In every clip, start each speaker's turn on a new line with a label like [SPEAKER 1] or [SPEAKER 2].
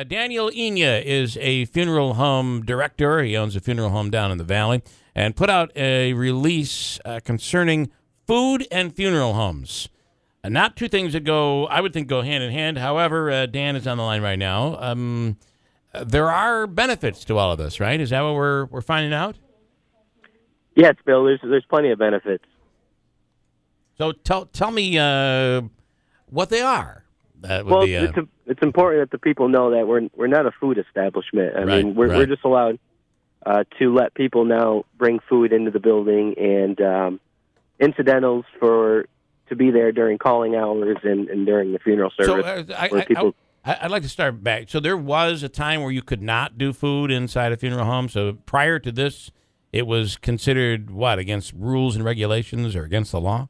[SPEAKER 1] Daniel Enya is a funeral home director. He owns a funeral home down in the valley and put out a release concerning food and funeral homes. Not two things that I would think, go hand in hand. However, Dan is on the line right now. There are benefits to all of this, right? Is that what we're finding out?
[SPEAKER 2] Yes, Bill. There's plenty of benefits.
[SPEAKER 1] So tell me what they are.
[SPEAKER 2] It's important that the people know that we're not a food establishment. I mean, we're just allowed to let people now bring food into the building and incidentals to be there during calling hours and during the funeral service.
[SPEAKER 1] So I'd like to start back. So there was a time where you could not do food inside a funeral home. So prior to this, it was considered against rules and regulations or against the law?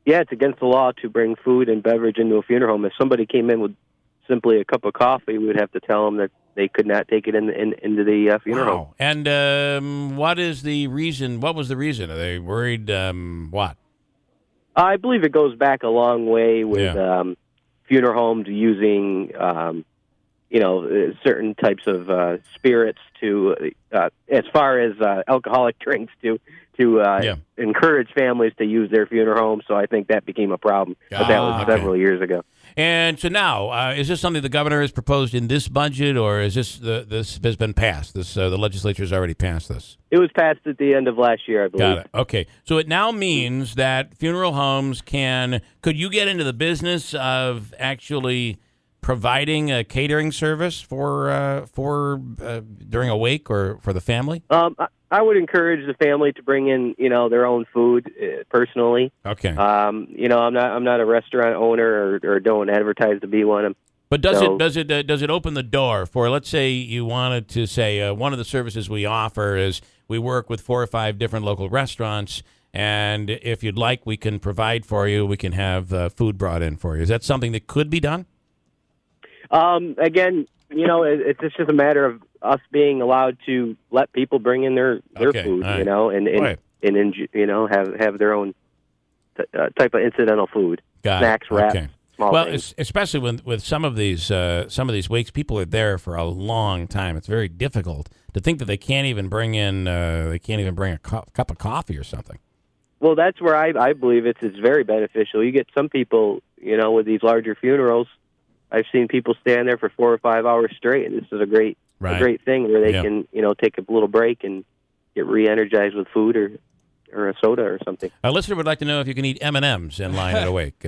[SPEAKER 2] Yeah, it's against the law to bring food and beverage into a funeral home. If somebody came in with simply a cup of coffee, we would have to tell them that they could not take it into the funeral home.
[SPEAKER 1] And what is the reason? What was the reason? Are they worried? What?
[SPEAKER 2] I believe it goes back a long way with funeral homes using, certain types of spirits to, as far as alcoholic drinks to encourage families to use their funeral homes. So I think that became a problem. But that was several years ago.
[SPEAKER 1] And so now, is this something the governor has proposed in this budget, or is this has been passed? The legislature has already passed this.
[SPEAKER 2] It was passed at the end of last year, I believe.
[SPEAKER 1] Got it. Okay. So it now means that funeral homes could you get into the business of actually providing a catering service for during a wake or for the family?
[SPEAKER 2] I would encourage the family to bring in, their own food personally.
[SPEAKER 1] Okay.
[SPEAKER 2] I'm not a restaurant owner or don't advertise to be one.
[SPEAKER 1] But does it open the door for, let's say you wanted to say one of the services we offer is we work with 4 or 5 different local restaurants, and if you'd like, we can provide for you. We can have food brought in for you. Is that something that could be done?
[SPEAKER 2] Again, it's just a matter of us being allowed to let people bring in their food,
[SPEAKER 1] right.
[SPEAKER 2] and have their own type of incidental food, snacks, wraps, small things.
[SPEAKER 1] Especially with some of these wakes, people are there for a long time. It's very difficult to think that they can't even bring a cup of coffee or something.
[SPEAKER 2] Well, that's where I believe it's very beneficial. You get some people, with these larger funerals. I've seen people stand there for 4 or 5 hours straight, and this is a great thing where they can, take a little break and get re-energized with food or a soda or something.
[SPEAKER 1] A listener would like to know if you can eat M&Ms in line at a wake.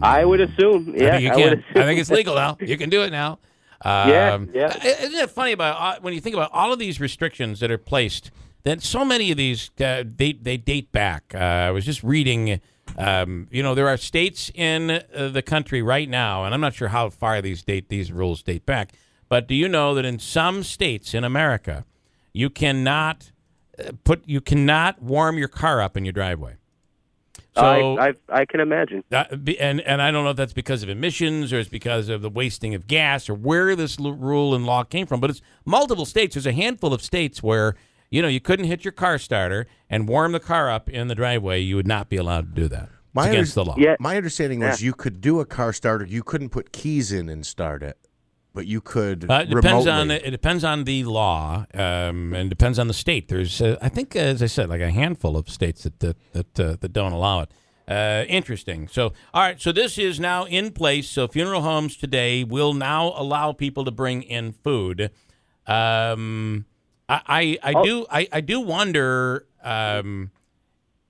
[SPEAKER 2] I would assume, yeah.
[SPEAKER 1] I think I think it's legal now. You can do it now.
[SPEAKER 2] Yeah.
[SPEAKER 1] Isn't it funny about when you think about all of these restrictions that are placed, that so many of these, they date back. I was just reading... there are states in the country right now, and I'm not sure how far these rules date back, but do you know that in some states in America, you cannot warm your car up in your driveway? So
[SPEAKER 2] I can imagine.
[SPEAKER 1] And I don't know if that's because of emissions or it's because of the wasting of gas or where this rule and law came from, but it's multiple states. There's a handful of states where you couldn't hit your car starter and warm the car up in the driveway. You would not be allowed to do that. It's against the law.
[SPEAKER 3] Yeah. My understanding was you could do a car starter. You couldn't put keys in and start it, but you could remotely.
[SPEAKER 1] It depends on the law and depends on the state. There's, I think, as I said, like a handful of states that don't allow it. Interesting. So, all right. So this is now in place. So funeral homes today will now allow people to bring in food. I do wonder,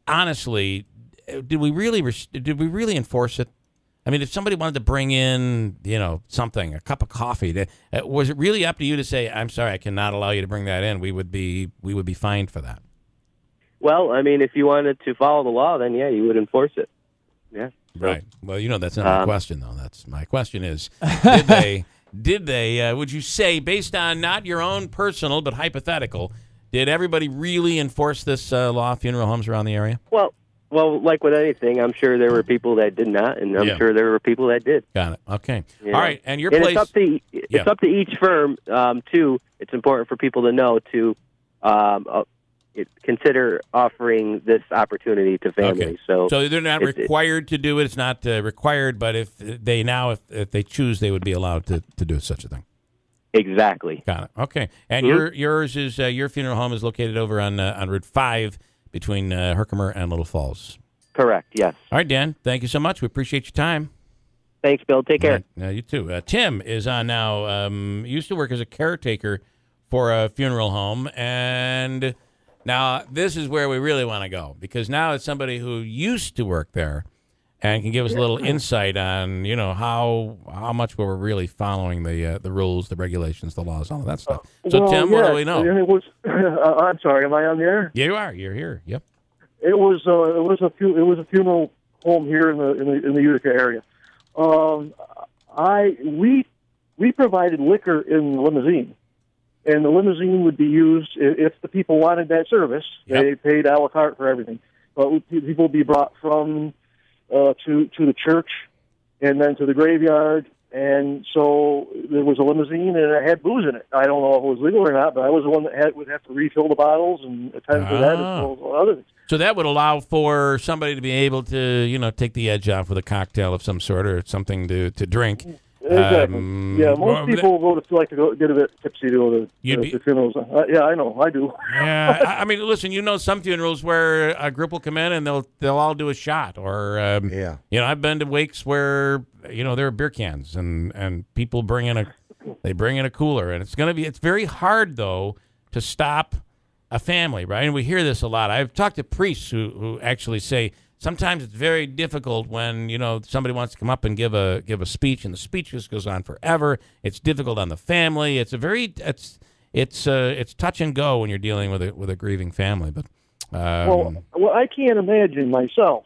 [SPEAKER 1] honestly, did we really enforce it? I mean, if somebody wanted to bring in, something, a cup of coffee, was it really up to you to say, "I'm sorry, I cannot allow you to bring that in"? We would be fined for that.
[SPEAKER 2] Well, I mean, if you wanted to follow the law, then yeah, you would enforce it. Yeah. So,
[SPEAKER 1] right. Well, that's not my question, though. That's my question is, did they? Did they, would you say, based on not your own personal but hypothetical, did everybody really enforce this law, funeral homes around the area?
[SPEAKER 2] Well, like with anything, I'm sure there were people that did not, and I'm sure there were people that did.
[SPEAKER 1] Got it. Okay. All right. And your place...
[SPEAKER 2] It's up to each firm, too. It's important for people to know to consider offering this opportunity to families.
[SPEAKER 1] Okay. So they're not required to do it. It's not required, but if they choose, they would be allowed to do such a thing.
[SPEAKER 2] Exactly.
[SPEAKER 1] Got it. Okay. And yours is your funeral home is located over on Route 5 between Herkimer and Little Falls.
[SPEAKER 2] Correct. Yes.
[SPEAKER 1] All right, Dan. Thank you so much. We appreciate your time.
[SPEAKER 2] Thanks, Bill. Take care.
[SPEAKER 1] You too. Tim is on now. Used to work as a caretaker for a funeral home, and now this is where we really want to go, because now it's somebody who used to work there and can give us a little insight on, how much we're really following the rules, the regulations, the laws, all of that stuff. So, Tim, what do we know?
[SPEAKER 4] It was, I'm sorry, am I on the air?
[SPEAKER 1] Yeah, you are. You're here. Yep.
[SPEAKER 4] It was a funeral home here in the Utica area. We provided liquor in the limousine, and the limousine would be used if the people wanted that service.
[SPEAKER 1] Yep.
[SPEAKER 4] They paid a la carte for everything, but people would be brought from to the church and then to the graveyard. And so there was a limousine, and it had booze in it. I don't know if it was legal or not, but I was the one that would have to refill the bottles and attend to that as well as other things.
[SPEAKER 1] So that would allow for somebody to be able to, take the edge off with a cocktail of some sort or something to drink.
[SPEAKER 4] Exactly. Most people would like to go get a bit tipsy to go to funerals. Yeah, I know. I do.
[SPEAKER 1] Yeah, I mean, listen, some funerals where a group will come in and they'll all do a shot, or I've been to wakes where there are beer cans and people bring in a cooler, and it's very hard though to stop a family, right? And we hear this a lot. I've talked to priests who actually say sometimes it's very difficult when somebody wants to come up and give a speech, and the speech just goes on forever. It's difficult on the family. It's touch and go when you're dealing with a grieving family. But
[SPEAKER 4] well, I can't imagine myself.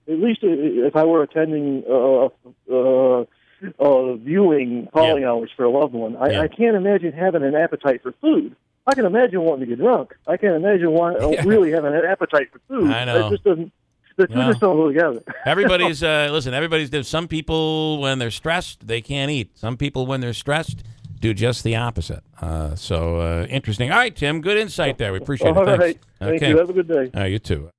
[SPEAKER 4] At least if I were attending viewing calling hours for a loved one, I can't imagine having an appetite for food. I can imagine wanting to get drunk. I can't imagine really having an appetite for food.
[SPEAKER 1] I know.
[SPEAKER 4] It just doesn't. The two just don't go together.
[SPEAKER 1] Everybody's some people, when they're stressed, they can't eat. Some people, when they're stressed, do just the opposite. So interesting. All right, Tim, good insight there. We appreciate it.
[SPEAKER 4] All
[SPEAKER 1] Thanks.
[SPEAKER 4] right. Thank you. Have a good day.
[SPEAKER 1] You too.